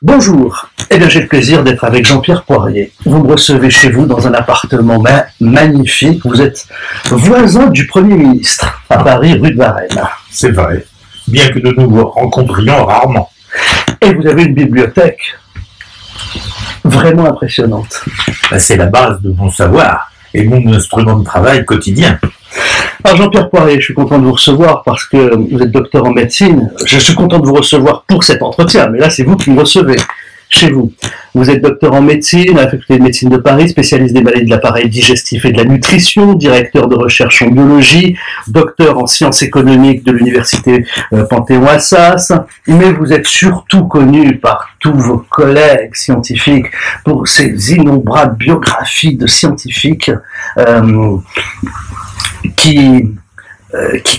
Bonjour, eh bien j'ai le plaisir d'être avec Jean-Pierre Poirier. Vous me recevez chez vous dans un appartement magnifique. Vous êtes voisin du Premier ministre à Paris, rue de Varennes. C'est vrai, bien que nous nous rencontrions rarement. Et vous avez une bibliothèque vraiment impressionnante. C'est la base de mon savoir et mon instrument de travail quotidien. Alors Jean-Pierre Poirier, je suis content de vous recevoir parce que vous êtes docteur en médecine. Je suis content de vous recevoir pour cet entretien, mais là c'est vous qui me recevez chez vous. Vous êtes docteur en médecine à la faculté de médecine de Paris, spécialiste des maladies de l'appareil digestif et de la nutrition, directeur de recherche en biologie, docteur en sciences économiques de l'université Panthéon-Assas, mais vous êtes surtout connu par tous vos collègues scientifiques pour ces innombrables biographies de scientifiques qui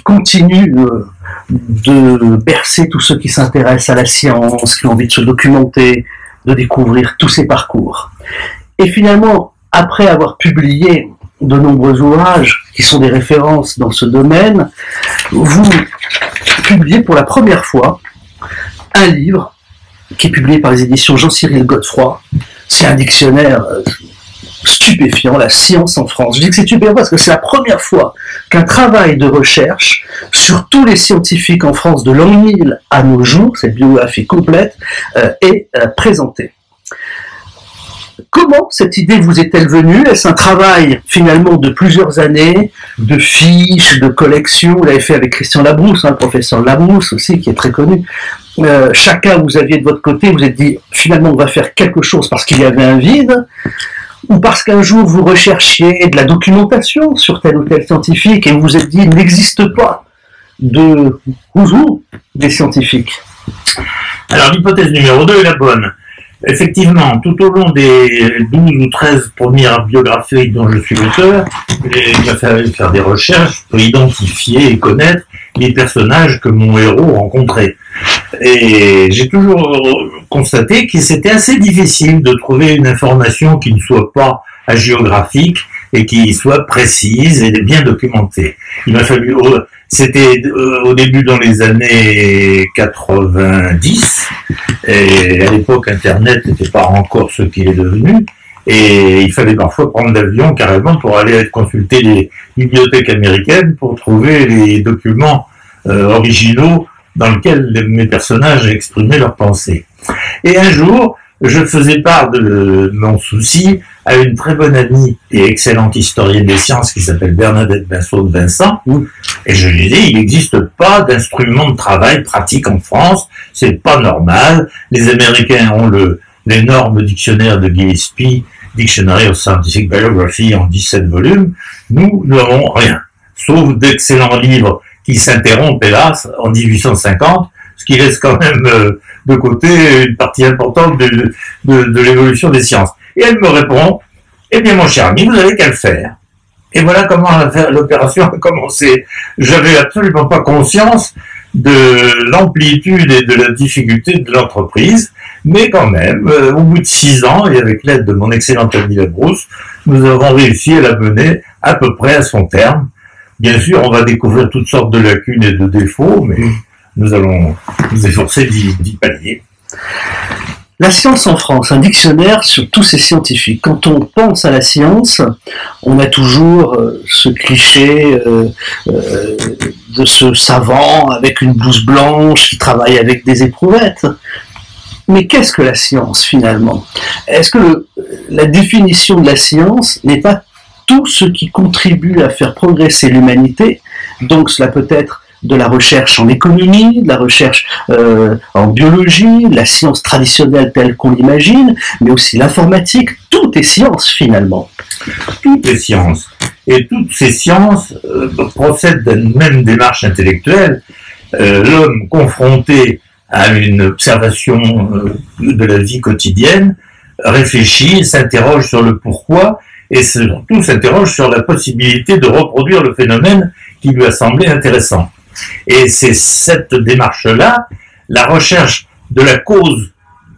continuent de bercer tous ceux qui s'intéressent à la science, qui ont envie de se documenter, de découvrir tous ces parcours. Et finalement, après avoir publié de nombreux ouvrages qui sont des références dans ce domaine, vous publiez pour la première fois un livre qui est publié par les éditions Jean-Cyril Godefroy. C'est un dictionnaire stupéfiant, la science en France. Je dis que c'est stupéfiant parce que c'est la première fois qu'un travail de recherche sur tous les scientifiques en France de l'an 1000 à nos jours, cette biographie complète, est présentée. Comment cette idée vous est-elle venue? Est-ce un travail finalement de plusieurs années, de fiches, de collections? Vous l'avez fait avec Christian Labrousse, le professeur Labrousse aussi, qui est très connu. Chacun, vous aviez de votre côté, vous êtes dit finalement on va faire quelque chose parce qu'il y avait un vide, ou parce qu'un jour vous recherchiez de la documentation sur tel ou tel scientifique et vous vous êtes dit il n'existe pas de vous, des scientifiques. Alors l'hypothèse numéro 2 est la bonne. Effectivement, tout au long des 12 ou 13 premières biographies dont je suis l'auteur, il a fallu faire des recherches pour identifier et connaître les personnages que mon héros rencontrait. Et j'ai toujours constaté que c'était assez difficile de trouver une information qui ne soit pas hagiographique et qui soit précise et bien documentée. Il m'a fallu, c'était au début dans les années 90, et à l'époque Internet n'était pas encore ce qu'il est devenu, et il fallait parfois prendre l'avion carrément pour aller consulter les bibliothèques américaines pour trouver les documents originaux dans lesquels mes personnages exprimaient leurs pensées. Et un jour, je faisais part de mon souci à une très bonne amie et excellente historienne des sciences qui s'appelle Bernadette Vincent, et je lui ai dit, il n'existe pas d'instrument de travail pratique en France, c'est pas normal, les Américains ont l'énorme dictionnaire de Gillespie, Dictionary of Scientific Biography en 17 volumes, nous n'avons rien, sauf d'excellents livres qui s'interrompent, hélas, en 1850, ce qui laisse quand même de côté une partie importante de l'évolution des sciences. Et elle me répond, eh bien mon cher ami, vous n'avez qu'à le faire. Et voilà comment l'opération a commencé. J'avais absolument pas conscience de l'amplitude et de la difficulté de l'entreprise, mais quand même, au bout de 6 ans, et avec l'aide de mon excellent ami Labrousse, nous avons réussi à la mener à peu près à son terme. Bien sûr, on va découvrir toutes sortes de lacunes et de défauts, mais nous allons nous efforcer d'y pallier. La science en France, un dictionnaire sur tous ces scientifiques. Quand on pense à la science, on a toujours ce cliché de ce savant avec une blouse blanche qui travaille avec des éprouvettes. Mais qu'est-ce que la science finalement? Est-ce que la définition de la science n'est pas tout ce qui contribue à faire progresser l'humanité? Donc cela peut être de la recherche en économie, de la recherche en biologie, la science traditionnelle telle qu'on l'imagine, mais aussi l'informatique. Tout est science finalement. Tout est science. Et toutes ces sciences procèdent d'une même démarche intellectuelle. L'homme confronté à une observation de la vie quotidienne réfléchit, s'interroge sur le pourquoi et surtout s'interroge sur la possibilité de reproduire le phénomène qui lui a semblé intéressant. Et c'est cette démarche-là, la recherche de la cause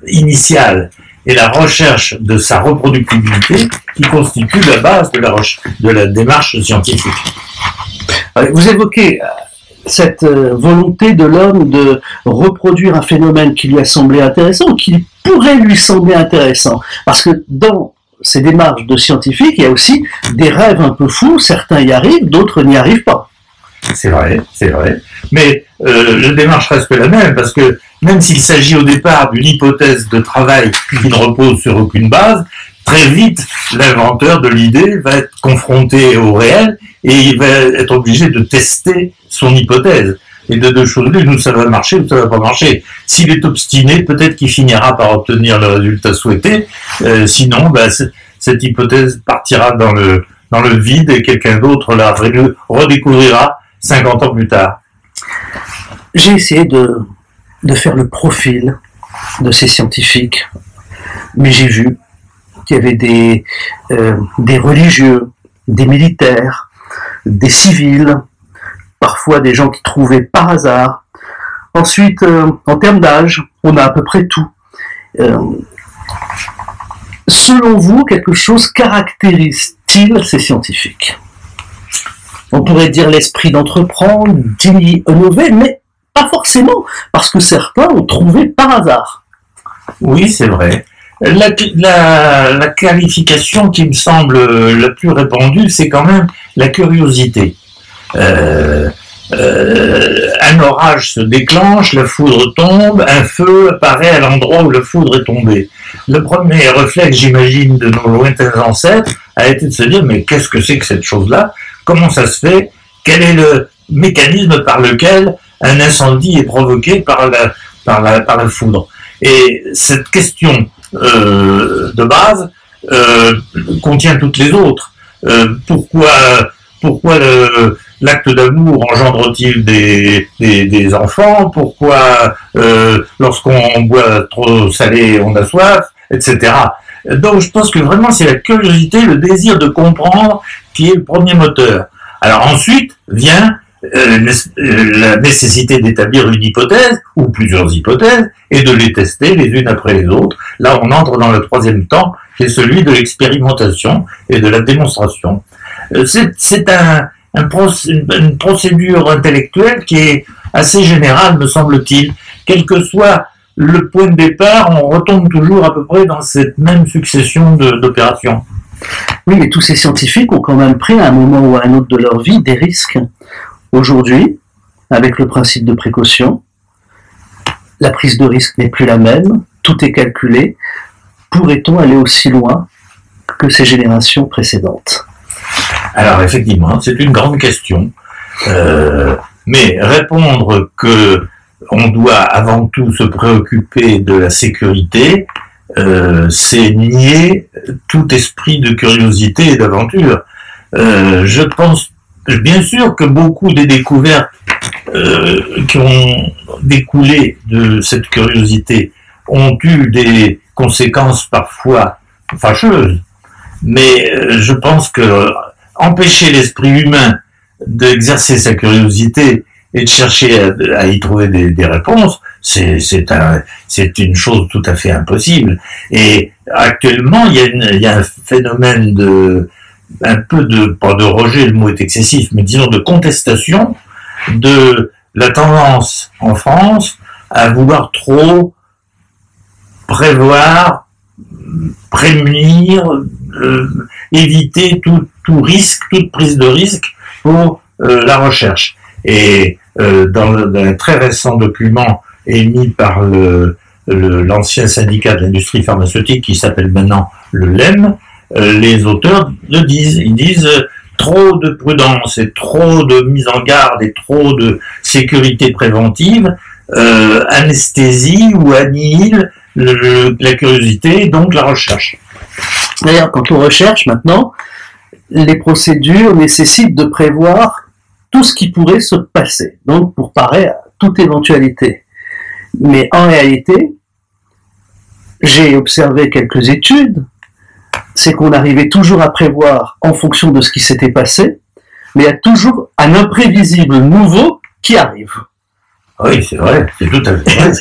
initiale et la recherche de sa reproductibilité qui constitue la base de la démarche scientifique. Vous évoquez cette volonté de l'homme de reproduire un phénomène qui lui a semblé intéressant, qui pourrait lui sembler intéressant. Parce que dans ces démarches de scientifiques, il y a aussi des rêves un peu fous, certains y arrivent, d'autres n'y arrivent pas. C'est vrai, c'est vrai. Mais la démarche reste la même, parce que même s'il s'agit au départ d'une hypothèse de travail qui ne repose sur aucune base, très vite, l'inventeur de l'idée va être confronté au réel et il va être obligé de tester son hypothèse. Et de deux choses l'une, ou ça va marcher ou ça va pas marcher. S'il est obstiné, peut-être qu'il finira par obtenir le résultat souhaité. Sinon, cette hypothèse partira dans le vide et quelqu'un d'autre la redécouvrira 50 ans plus tard. J'ai essayé de faire le profil de ces scientifiques, mais j'ai vu qu'il y avait des religieux, des militaires, des civils, parfois des gens qui trouvaient par hasard. Ensuite, en termes d'âge, on a à peu près tout. Selon vous, quelque chose caractérise-t-il ces scientifiques? On pourrait dire l'esprit d'entreprendre, d'innover, mais pas forcément, parce que certains ont trouvé par hasard. Oui, c'est vrai. La qualification qui me semble la plus répandue, c'est quand même la curiosité. Un orage se déclenche, la foudre tombe, un feu apparaît à l'endroit où la foudre est tombée. Le premier réflexe, j'imagine, de nos lointains ancêtres a été de se dire, mais qu'est-ce que c'est que cette chose-là? Comment ça se fait? Quel est le mécanisme par lequel un incendie est provoqué par la foudre? Et cette question de base contient toutes les autres. Pourquoi l'acte d'amour engendre-t-il des enfants? Pourquoi lorsqu'on boit trop salé, on a soif, etc. Donc je pense que vraiment c'est la curiosité, le désir de comprendre qui est le premier moteur. Alors ensuite vient la nécessité d'établir une hypothèse, ou plusieurs hypothèses, et de les tester les unes après les autres. Là on entre dans le troisième temps, qui est celui de l'expérimentation et de la démonstration. C'est une procédure intellectuelle qui est assez générale, me semble-t-il. Quel que soit le point de départ, on retombe toujours à peu près dans cette même succession d'opérations. Oui, mais tous ces scientifiques ont quand même pris à un moment ou à un autre de leur vie des risques. Aujourd'hui, avec le principe de précaution, la prise de risque n'est plus la même, tout est calculé. Pourrait-on aller aussi loin que ces générations précédentes? Alors effectivement, c'est une grande question, mais répondre que on doit avant tout se préoccuper de la sécurité, c'est nier tout esprit de curiosité et d'aventure. Je pense bien sûr que beaucoup des découvertes qui ont découlé de cette curiosité ont eu des conséquences parfois fâcheuses, mais je pense que empêcher l'esprit humain d'exercer sa curiosité et de chercher à y trouver des réponses, c'est une chose tout à fait impossible. Et actuellement, il y a un phénomène pas de rejet, le mot est excessif, mais disons de contestation de la tendance en France à vouloir trop prévoir, prémunir, éviter tout risque, toute prise de risque pour la recherche. Et dans un très récent document émis par l'ancien syndicat de l'industrie pharmaceutique qui s'appelle maintenant le LEM, les auteurs le disent. Ils disent trop de prudence et trop de mise en garde et trop de sécurité préventive anesthésie ou annihile la curiosité et donc la recherche. D'ailleurs, quand on recherche maintenant, les procédures nécessitent de prévoir tout ce qui pourrait se passer, donc pour parer à toute éventualité. Mais en réalité, j'ai observé quelques études, c'est qu'on arrivait toujours à prévoir en fonction de ce qui s'était passé, mais il y a toujours un imprévisible nouveau qui arrive. Oui, c'est vrai, c'est tout à fait vrai.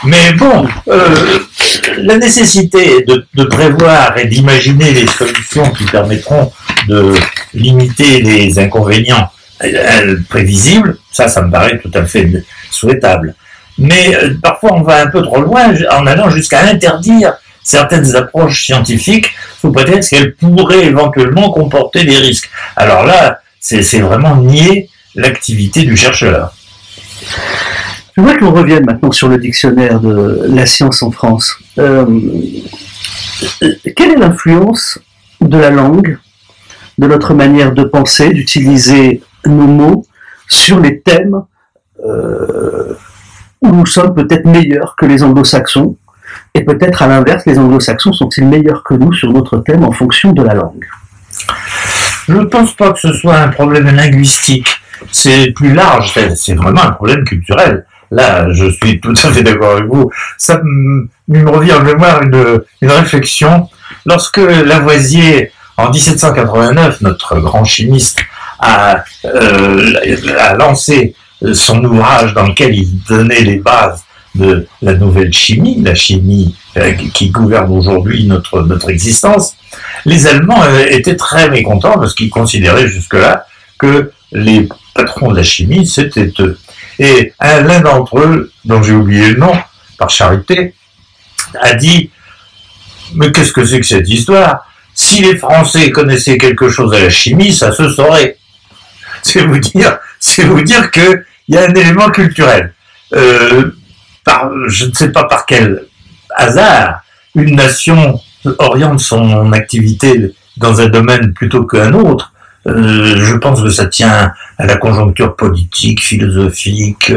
Mais bon, la nécessité de prévoir et d'imaginer les solutions qui permettront de limiter les inconvénients prévisibles, ça me paraît tout à fait souhaitable. Mais parfois on va un peu trop loin en allant jusqu'à interdire certaines approches scientifiques sous prétexte qu'elles pourraient éventuellement comporter des risques. Alors là, c'est vraiment nier l'activité du chercheur. Je voudrais qu'on revienne maintenant sur le dictionnaire de la science en France. Quelle est l'influence de la langue, de notre manière de penser, d'utiliser nos mots sur les thèmes où nous sommes peut-être meilleurs que les anglo-saxons, et peut-être à l'inverse, les anglo-saxons sont-ils meilleurs que nous sur notre thème en fonction de la langue? Je ne pense pas que ce soit un problème linguistique, c'est plus large, c'est vraiment un problème culturel. Là, je suis tout à fait d'accord avec vous. Ça me revient en mémoire une réflexion. Lorsque Lavoisier, en 1789, notre grand chimiste, a lancé son ouvrage dans lequel il donnait les bases de la nouvelle chimie, la chimie qui gouverne aujourd'hui notre existence, les Allemands étaient très mécontents parce qu'ils considéraient jusque-là que les patrons de la chimie, c'était eux. Et l'un d'entre eux, dont j'ai oublié le nom, par charité, a dit « Mais qu'est-ce que c'est que cette histoire? Si les Français connaissaient quelque chose à la chimie, ça se saurait. » C'est vous dire qu'il y a un élément culturel. Je ne sais pas par quel hasard, une nation oriente son activité dans un domaine plutôt qu'un autre. Je pense que ça tient à la conjoncture politique, philosophique,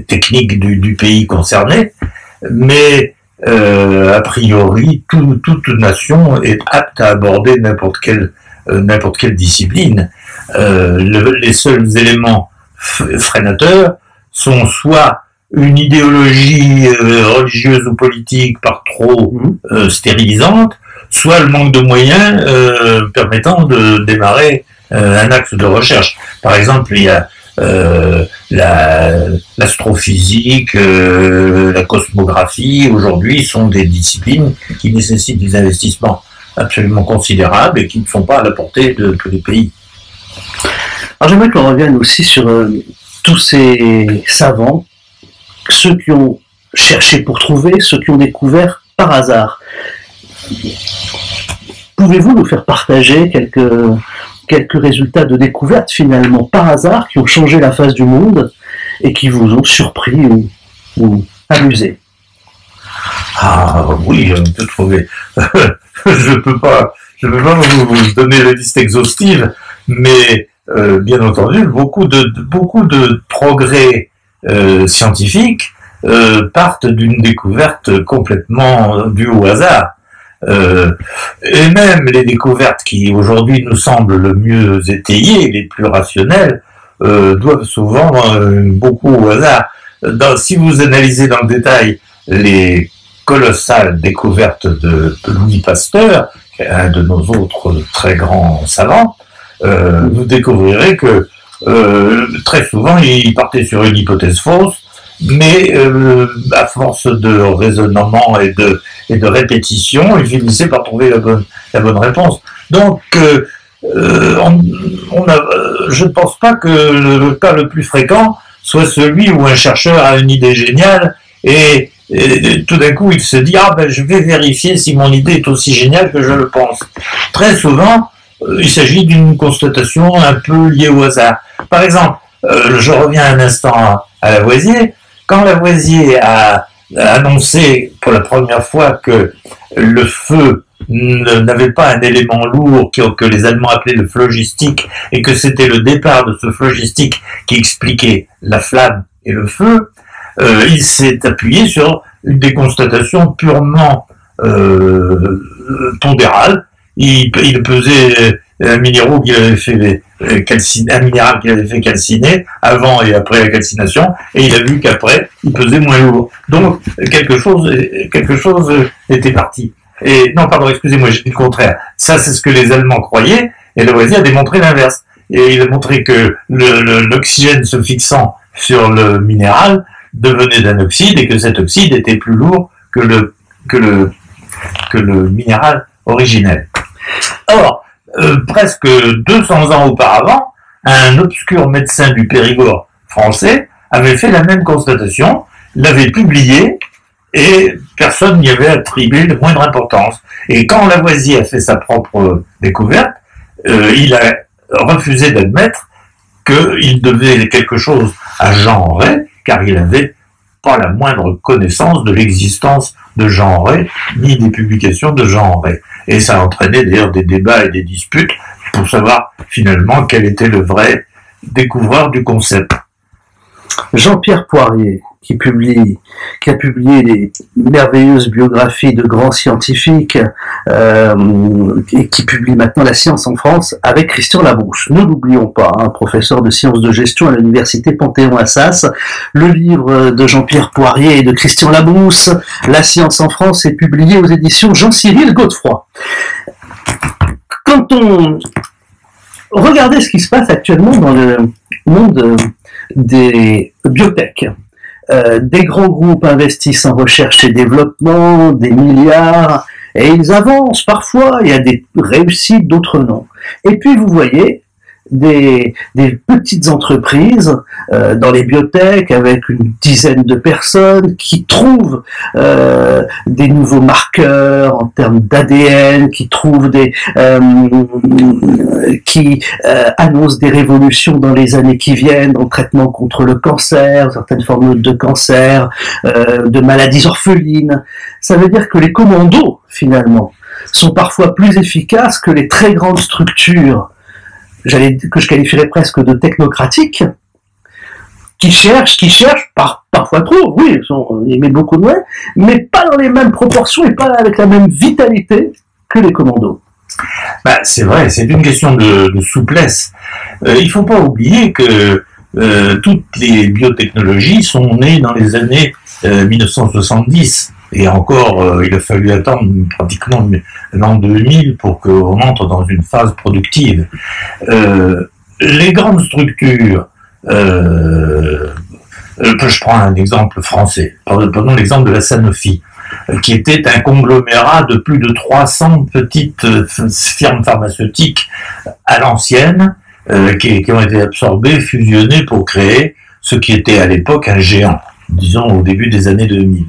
technique du pays concerné, mais a priori, toute nation est apte à aborder n'importe quelle discipline. Les seuls éléments freinateurs sont soit une idéologie religieuse ou politique par trop stérilisante, soit le manque de moyens permettant de démarrer un axe de recherche. Par exemple, il y a l'astrophysique, la cosmographie, aujourd'hui, sont des disciplines qui nécessitent des investissements absolument considérables et qui ne sont pas à la portée de tous les pays. Alors j'aimerais qu'on revienne aussi sur tous ces savants, ceux qui ont cherché pour trouver, ceux qui ont découvert par hasard. Pouvez-vous nous faire partager quelques résultats de découverte finalement par hasard qui ont changé la face du monde et qui vous ont surpris ou amusé? Ah oui, on peut trouver. Je peux pas vous donner la liste exhaustive, mais bien entendu, beaucoup de progrès scientifiques partent d'une découverte complètement due au hasard. Et même les découvertes qui aujourd'hui nous semblent le mieux étayées, les plus rationnelles, doivent souvent beaucoup au hasard. Si vous analysez dans le détail les colossales découvertes de Louis Pasteur, un de nos autres très grands savants, vous découvrirez que très souvent il partait sur une hypothèse fausse, mais à force de raisonnement et de répétition, il finissait par trouver la bonne réponse. Donc, je ne pense pas que le cas le plus fréquent soit celui où un chercheur a une idée géniale et tout d'un coup il se dit « Ah ben je vais vérifier si mon idée est aussi géniale que je le pense ». Très souvent, il s'agit d'une constatation un peu liée au hasard. Par exemple, je reviens un instant à Lavoisier. Quand Lavoisier a annoncé pour la première fois que le feu n'avait pas un élément lourd que les Allemands appelaient le phlogistique et que c'était le départ de ce phlogistique qui expliquait la flamme et le feu, il s'est appuyé sur des constatations purement pondérales. Il pesait un minéral qu'il avait fait calciner avant et après la calcination, et il a vu qu'après il pesait moins lourd. Donc quelque chose était parti. Et non, pardon, excusez-moi, j'ai dit le contraire. Ça, c'est ce que les Allemands croyaient, et Lavoisier a démontré l'inverse. Et il a montré que l'oxygène se fixant sur le minéral devenait d'un oxyde, et que cet oxyde était plus lourd que le minéral originel. Or, presque 200 ans auparavant, un obscur médecin du Périgord français avait fait la même constatation, l'avait publiée, et personne n'y avait attribué de moindre importance. Et quand Lavoisier a fait sa propre découverte, il a refusé d'admettre qu'il devait quelque chose à Jean Rey, car il n'avait pas la moindre connaissance de l'existence de Jean Rey, ni des publications de Jean Rey. Et ça a entraîné d'ailleurs des débats et des disputes pour savoir finalement quel était le vrai découvreur du concept. Jean-Pierre Poirier, qui a publié des merveilleuses biographies de grands scientifiques et qui publie maintenant La science en France avec Christian Labrousse. Ne l'oublions pas, professeur de sciences de gestion à l'université Panthéon-Assas. Le livre de Jean-Pierre Poirier et de Christian Labrousse, La science en France, est publié aux éditions Jean-Cyril Godefroy. Quand on regardait ce qui se passe actuellement dans le monde des biotech, des grands groupes investissent en recherche et développement, des milliards, et ils avancent parfois, il y a des réussites, d'autres non. Et puis vous voyez des petites entreprises dans les biotech avec une dizaine de personnes qui trouvent des nouveaux marqueurs en termes d'ADN, qui trouvent qui annoncent des révolutions dans les années qui viennent dans le traitement contre le cancer, certaines formes de cancer, de maladies orphelines. Ça veut dire que les commandos, finalement, sont parfois plus efficaces que les très grandes structures que je qualifierais presque de technocratiques, qui cherchent parfois trop, oui, ils mettent beaucoup de moyens, mais pas dans les mêmes proportions et pas avec la même vitalité que les commandos. C'est vrai, c'est une question de souplesse. Il faut pas oublier que toutes les biotechnologies sont nées dans les années 1970. Et encore, il a fallu attendre pratiquement l'an 2000 pour qu'on entre dans une phase productive. Les grandes structures, je prends un exemple français, prenons l'exemple de la Sanofi, qui était un conglomérat de plus de 300 petites firmes pharmaceutiques à l'ancienne, qui ont été absorbées, fusionnées pour créer ce qui était à l'époque un géant, disons au début des années 2000.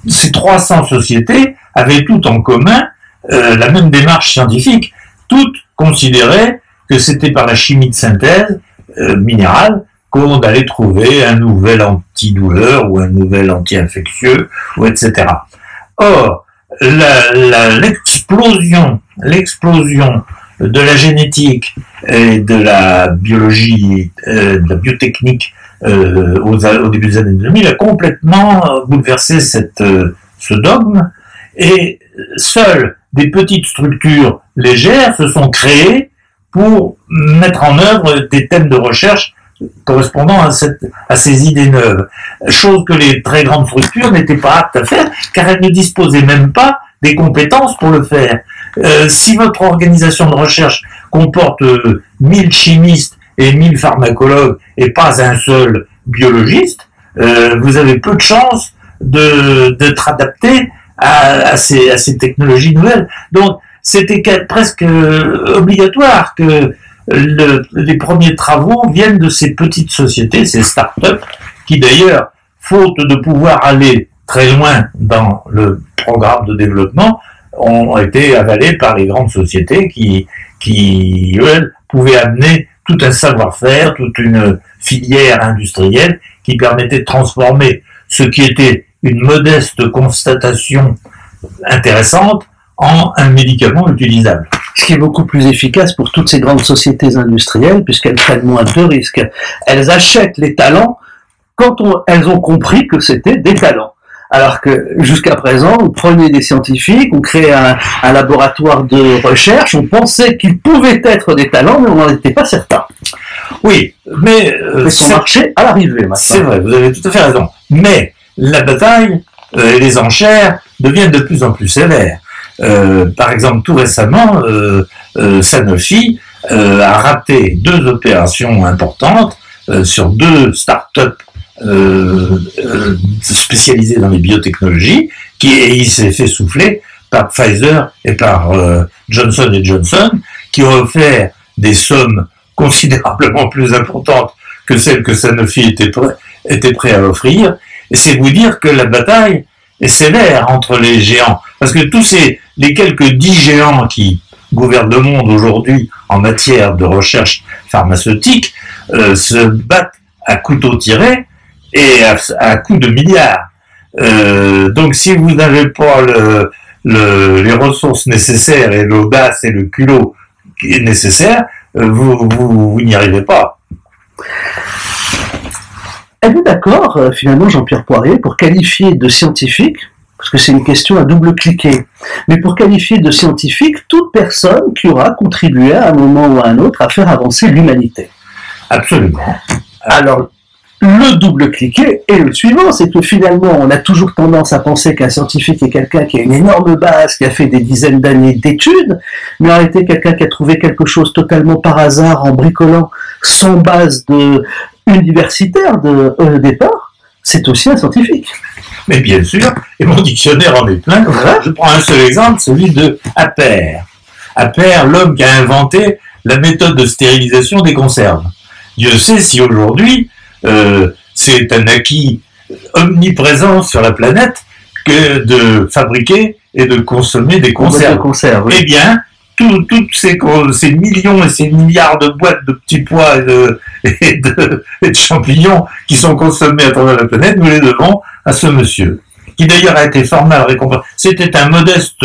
Ces 300 sociétés avaient toutes en commun la même démarche scientifique. Toutes considéraient que c'était par la chimie de synthèse minérale qu'on allait trouver un nouvel antidouleur ou un nouvel anti-infectieux, ou etc. Or, l'explosion de la génétique et de la biologie, de la biotechnique au début des années 2000 a complètement bouleversé ce dogme, et seules des petites structures légères se sont créées pour mettre en œuvre des thèmes de recherche correspondant à ces idées neuves. Chose que les très grandes structures n'étaient pas aptes à faire, car elles ne disposaient même pas des compétences pour le faire. Si votre organisation de recherche comporte 1000 chimistes et 1000 pharmacologues et pas un seul biologiste, vous avez peu de chances d'être adapté à ces technologies nouvelles. Donc, c'était presque obligatoire que les premiers travaux viennent de ces petites sociétés, ces start-up, qui d'ailleurs, faute de pouvoir aller très loin dans le programme de développement, ont été avalés par les grandes sociétés qui elles, pouvaient amener tout un savoir-faire, toute une filière industrielle qui permettait de transformer ce qui était une modeste constatation intéressante en un médicament utilisable. Ce qui est beaucoup plus efficace pour toutes ces grandes sociétés industrielles, puisqu'elles prennent moins de risques. Elles achètent les talents quand elles ont compris que c'était des talents. Alors que jusqu'à présent, on prenait des scientifiques, on créait un laboratoire de recherche, on pensait qu'ils pouvaient être des talents, mais on n'en était pas certain. Oui, mais son marché à l'arrivée maintenant. C'est vrai, vous avez tout à fait raison. Mais la bataille et les enchères deviennent de plus en plus sévères. Par exemple, tout récemment, Sanofi a raté 2 opérations importantes sur 2 start-up spécialisées dans les biotechnologies, et il s'est fait souffler par Pfizer et par Johnson & Johnson, qui ont offert des sommes considérablement plus importantes que celle que Sanofi était prêt à offrir. Et c'est vous dire que la bataille est sévère entre les géants. Parce que les quelques 10 géants qui gouvernent le monde aujourd'hui en matière de recherche pharmaceutique se battent à couteau tiré et à coups de milliards. Donc si vous n'avez pas les ressources nécessaires et l'audace et le culot qui est nécessaire, vous n'y arrivez pas. Êtes-vous d'accord, finalement, Jean-Pierre Poirier, pour qualifier de scientifique, parce que c'est une question à double cliquer, mais pour qualifier de scientifique toute personne qui aura contribué à un moment ou à un autre à faire avancer l'humanité? Absolument. Alors, le double cliquer est le suivant, c'est que finalement, on a toujours tendance à penser qu'un scientifique est quelqu'un qui a une énorme base, qui a fait des dizaines d'années d'études, mais en réalité, quelqu'un qui a trouvé quelque chose totalement par hasard en bricolant sans base universitaire de départ, c'est aussi un scientifique. Mais bien sûr, et mon dictionnaire en est plein. Je prends un seul exemple, celui de Appert. Appert, l'homme qui a inventé la méthode de stérilisation des conserves. Dieu sait si aujourd'hui, c'est un acquis omniprésent sur la planète que de fabriquer et de consommer des conserves. Oui. Eh bien, toutes ces millions et ces milliards de boîtes de petits pois et de champignons qui sont consommés à travers la planète, nous les devons à ce monsieur, qui d'ailleurs a été formé récompensé. C'était un modeste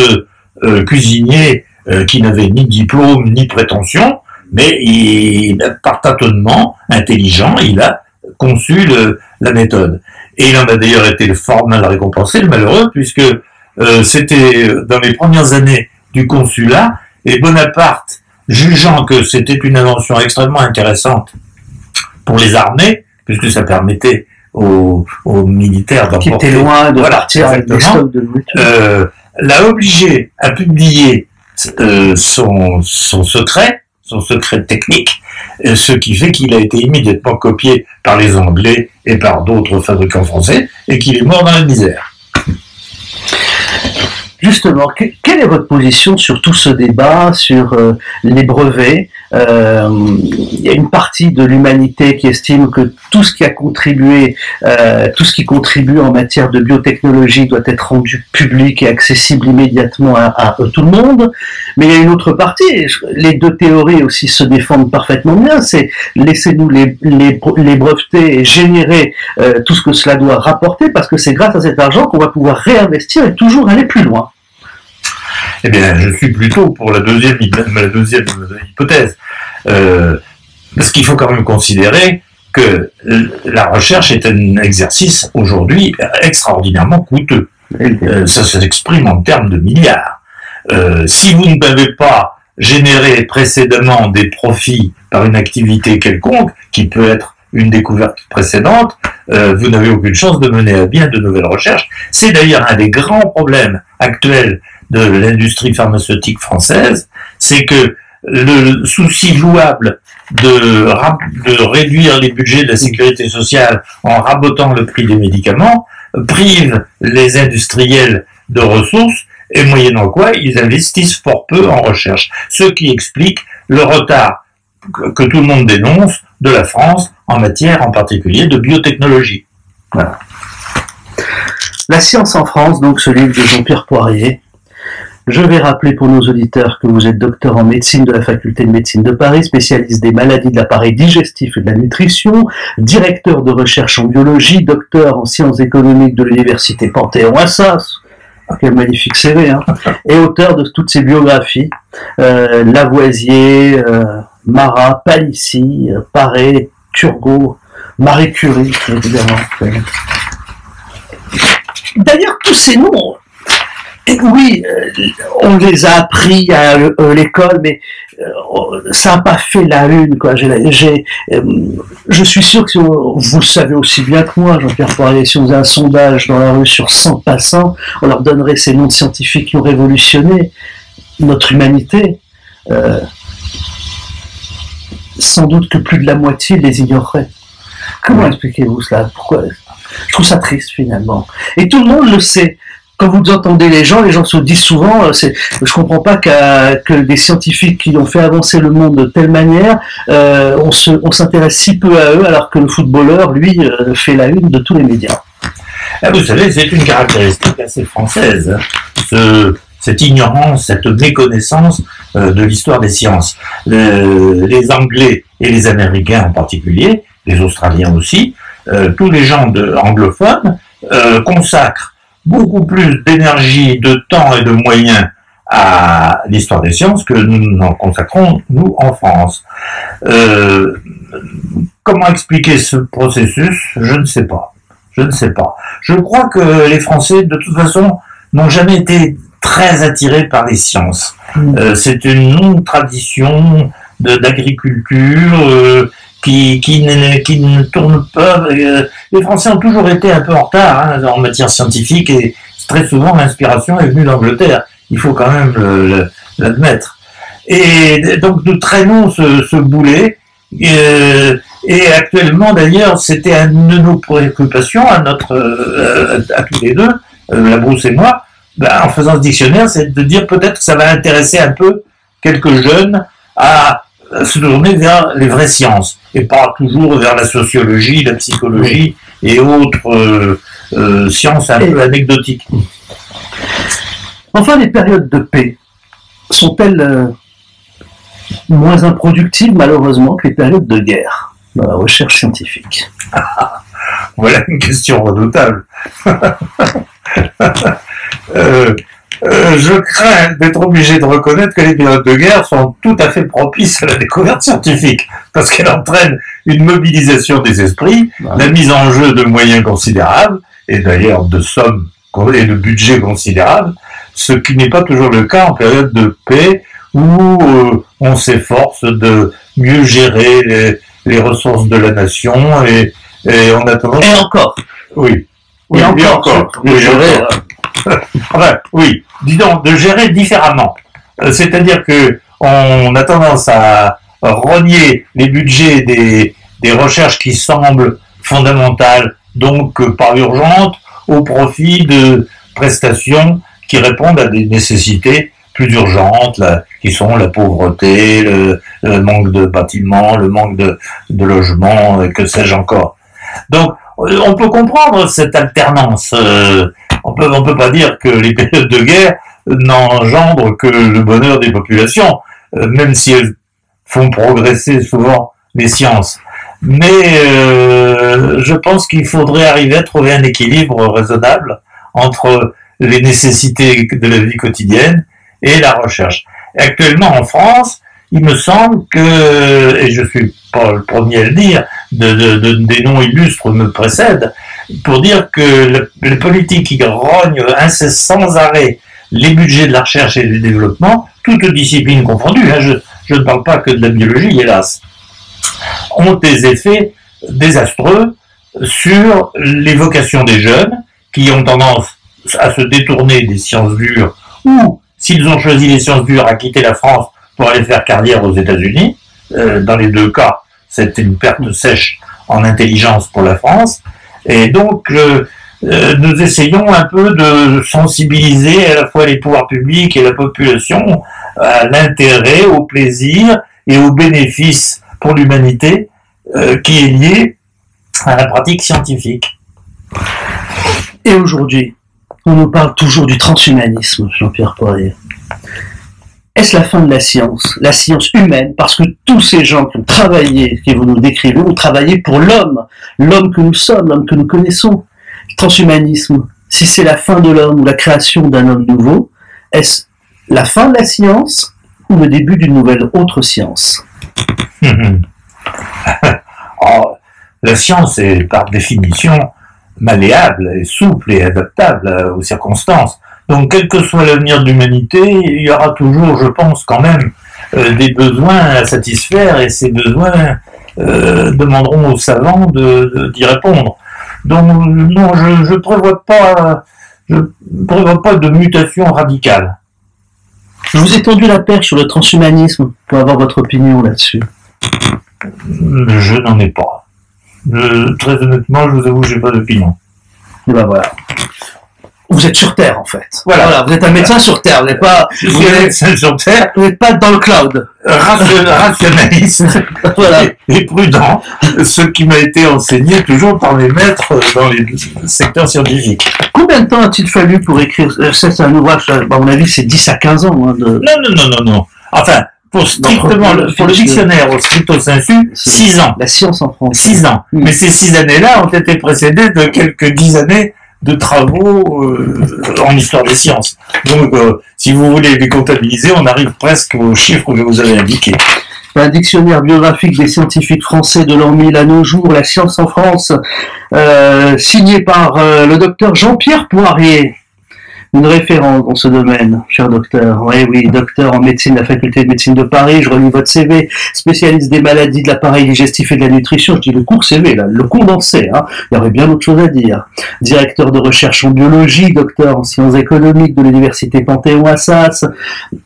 cuisinier qui n'avait ni diplôme ni prétention, mais par tâtonnement intelligent, il a conçu la méthode. Et il en a d'ailleurs été fort mal récompensé, le malheureux, puisque c'était dans les premières années du consulat, et Bonaparte, jugeant que c'était une invention extrêmement intéressante pour les armées, puisque ça permettait aux militaires d'emporter... Qui étaient loin de partir avec des stocks de nourriture. L'a obligé à publier son secret technique, ce qui fait qu'il a été immédiatement copié par les Anglais et par d'autres fabricants français, et qu'il est mort dans la misère. Justement, quelle est votre position sur tout ce débat, sur les brevets? Il y a une partie de l'humanité qui estime que tout ce qui a contribué, tout ce qui contribue en matière de biotechnologie doit être rendu public et accessible immédiatement à tout le monde. Mais il y a une autre partie, les deux théories aussi se défendent parfaitement bien, c'est laissez-nous les breveter et générer tout ce que cela doit rapporter, parce que c'est grâce à cet argent qu'on va pouvoir réinvestir et toujours aller plus loin. Eh bien, je suis plutôt pour la deuxième hypothèse. Parce qu'il faut quand même considérer que la recherche est un exercice aujourd'hui extraordinairement coûteux. Ça s'exprime en termes de milliards. Si vous n'avez pas généré précédemment des profits par une activité quelconque, qui peut être une découverte précédente, vous n'avez aucune chance de mener à bien de nouvelles recherches. C'est d'ailleurs un des grands problèmes actuels de l'industrie pharmaceutique française, c'est que le souci louable de réduire les budgets de la sécurité sociale en rabotant le prix des médicaments prive les industriels de ressources, et moyennant quoi ils investissent fort peu en recherche. Ce qui explique le retard que tout le monde dénonce de la France en matière en particulier de biotechnologie. Voilà. La science en France, donc ce livre de Jean-Pierre Poirier. Je vais rappeler pour nos auditeurs que vous êtes docteur en médecine de la faculté de médecine de Paris, spécialiste des maladies de l'appareil digestif et de la nutrition, directeur de recherche en biologie, docteur en sciences économiques de l'université Panthéon-Assas, quel magnifique CV, hein, et auteur de toutes ses biographies, Lavoisier, Marat, Palissy, Paré, Turgot, Marie Curie, évidemment. D'ailleurs, tous ces noms, oui, on les a appris à l'école, mais ça n'a pas fait la une, quoi. Je suis sûr que vous le savez aussi bien que moi, Jean-Pierre Poirier, si on faisait un sondage dans la rue sur 100 passants, on leur donnerait ces noms de scientifiques qui ont révolutionné notre humanité. Sans doute que plus de la moitié les ignorerait. Comment expliquez-vous cela? Pourquoi? Je trouve ça triste, finalement. Et tout le monde le sait. quand vous entendez les gens se disent souvent, je comprends pas que des scientifiques qui ont fait avancer le monde de telle manière, on s'intéresse si peu à eux, alors que le footballeur, lui, fait la une de tous les médias. Ah, vous savez, c'est une caractéristique assez française, cette ignorance, cette méconnaissance de l'histoire des sciences. Les Anglais et les Américains en particulier, les Australiens aussi, tous les gens anglophones consacrent beaucoup plus d'énergie, de temps et de moyens à l'histoire des sciences que nous n'en consacrons, nous, en France. Comment expliquer ce processus? Je ne sais pas. Je crois que les Français, de toute façon, n'ont jamais été très attirés par les sciences. C'est une longue tradition d'agriculture qui ne tourne pas. Les Français ont toujours été un peu en retard en matière scientifique et très souvent l'inspiration est venue d'Angleterre. Il faut quand même l'admettre. Et donc nous traînons ce boulet. Et actuellement d'ailleurs, c'était une de nos préoccupations à tous les deux, Labrousse et moi, en faisant ce dictionnaire, c'est de dire peut-être que ça va intéresser un peu quelques jeunes à se tourner vers les vraies sciences et pas toujours vers la sociologie, la psychologie et autres sciences un peu anecdotiques. Enfin, les périodes de paix sont-elles moins improductives malheureusement que les périodes de guerre dans la recherche scientifique? Voilà une question redoutable. Je crains d'être obligé de reconnaître que les périodes de guerre sont tout à fait propices à la découverte scientifique, parce qu'elles entraînent une mobilisation des esprits, la mise en jeu de moyens considérables, et d'ailleurs de sommes et de budgets considérables, ce qui n'est pas toujours le cas en période de paix, où on s'efforce de mieux gérer les ressources de la nation, et on a tendance... Et encore. Oui. Et encore. Oui, dis donc, de gérer différemment. C'est-à-dire que on a tendance à renier les budgets des recherches qui semblent fondamentales, donc pas urgentes, au profit de prestations qui répondent à des nécessités plus urgentes, qui sont la pauvreté, le manque de bâtiments, le manque de logements, que sais-je encore. Donc, on peut comprendre cette alternance. On peut pas dire que les périodes de guerre n'engendrent que le bonheur des populations, même si elles font progresser souvent les sciences. Mais je pense qu'il faudrait arriver à trouver un équilibre raisonnable entre les nécessités de la vie quotidienne et la recherche. Et actuellement en France, il me semble que, et je suis pas le premier à le dire, des noms illustres me précèdent, pour dire que les politiques qui rognent sans arrêt les budgets de la recherche et du développement, toutes disciplines confondues, je ne parle pas que de la biologie, hélas, ont des effets désastreux sur les vocations des jeunes qui ont tendance à se détourner des sciences dures ou, s'ils ont choisi les sciences dures, à quitter la France pour aller faire carrière aux États-Unis. Dans les deux cas, c'est une perte sèche en intelligence pour la France. Et donc, nous essayons un peu de sensibiliser à la fois les pouvoirs publics et la population à l'intérêt, au plaisir et aux bénéfices pour l'humanité qui est lié à la pratique scientifique. Et aujourd'hui, on nous parle toujours du transhumanisme, Jean-Pierre Poirier. Est-ce la fin de la science humaine, parce que tous ces gens qui ont travaillé, que vous nous décrivez, ont travaillé pour l'homme que nous sommes, l'homme que nous connaissons. Transhumanisme, si c'est la fin de l'homme ou la création d'un homme nouveau, est-ce la fin de la science ou le début d'une nouvelle autre science? La science est par définition malléable et souple et adaptable aux circonstances. Donc, quel que soit l'avenir de l'humanité, il y aura toujours, je pense, quand même, des besoins à satisfaire, et ces besoins demanderont aux savants d'y répondre. Donc, non, je prévois pas de mutation radicale. Je vous ai tendu la perche sur le transhumanisme pour avoir votre opinion là-dessus. Je n'en ai pas. Très honnêtement, je vous avoue, j'ai pas d'opinion. Et ben voilà. vous êtes sur Terre, en fait. Voilà. Vous êtes un médecin sur Terre. Vous n'êtes pas, Je suis un médecin sur Terre, vous n'êtes pas dans le cloud. rationaliste Voilà. et prudent, ce qui m'a été enseigné toujours par mes maîtres dans les secteurs scientifiques. Combien de temps a-t-il fallu pour écrire, c'est un ouvrage, à mon avis, c'est 10 à 15 ans, hein, de... Non. Enfin, pour le dictionnaire au stricto sensu, 6 ans. La science en France. 6 ans. Mais ces 6 années-là ont été précédées de quelques 10 années de travaux en histoire des sciences. Donc, si vous voulez les comptabiliser, on arrive presque aux chiffres que je vous avais indiqués. Un dictionnaire biographique des scientifiques français de l'an 1000 à nos jours, La science en France, signé par le docteur Jean-Pierre Poirier. Une référence dans ce domaine, cher docteur. Oui, docteur en médecine de la faculté de médecine de Paris. Je relis votre CV, spécialiste des maladies de l'appareil digestif et de la nutrition. Je dis le court CV, là, le condensé, hein. Il y aurait bien d'autres choses à dire. Directeur de recherche en biologie, docteur en sciences économiques de l'université Panthéon-Assas,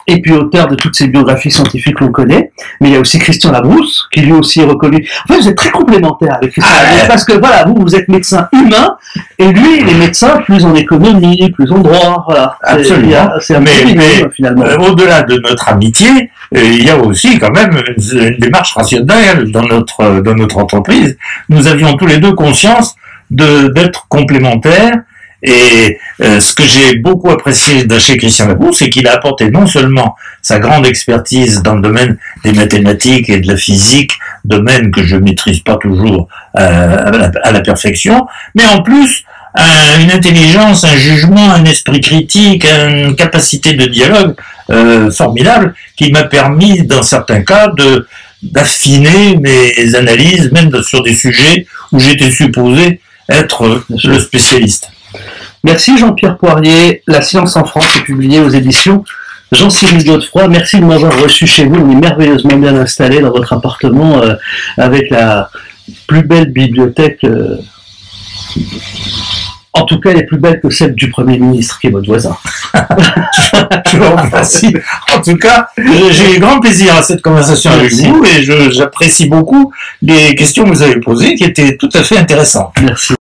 et puis auteur de toutes ces biographies scientifiques qu'on connaît. Mais il y a aussi Christian Labrousse, qui lui aussi est reconnu. En fait, vous êtes très complémentaires avec Christian Labrousse, parce que voilà, vous êtes médecin humain, et lui, il est médecin plus en économie, plus en droit. Voilà. Absolument. C'est un mais finalement. Au-delà de notre amitié, il y a aussi quand même une démarche rationnelle dans notre entreprise. Nous avions tous les deux conscience d'être complémentaires. Et ce que j'ai beaucoup apprécié chez Christian Labrousse, c'est qu'il a apporté non seulement sa grande expertise dans le domaine des mathématiques et de la physique, domaine que je maîtrise pas toujours à la perfection, mais en plus une intelligence, un jugement, un esprit critique, une capacité de dialogue formidable qui m'a permis, dans certains cas, d'affiner mes analyses, même sur des sujets où j'étais supposé être le spécialiste. Merci Jean-Pierre Poirier. La science en France est publiée aux éditions Jean-Cyril Godefroy. Merci de m'avoir reçu chez vous. On est merveilleusement bien installé dans votre appartement avec la plus belle bibliothèque. En tout cas, elle est plus belle que celle du Premier ministre, qui est votre voisin. Je vous remercie. En tout cas, j'ai eu grand plaisir à cette conversation avec vous et j'apprécie beaucoup les questions que vous avez posées qui étaient tout à fait intéressantes. Merci.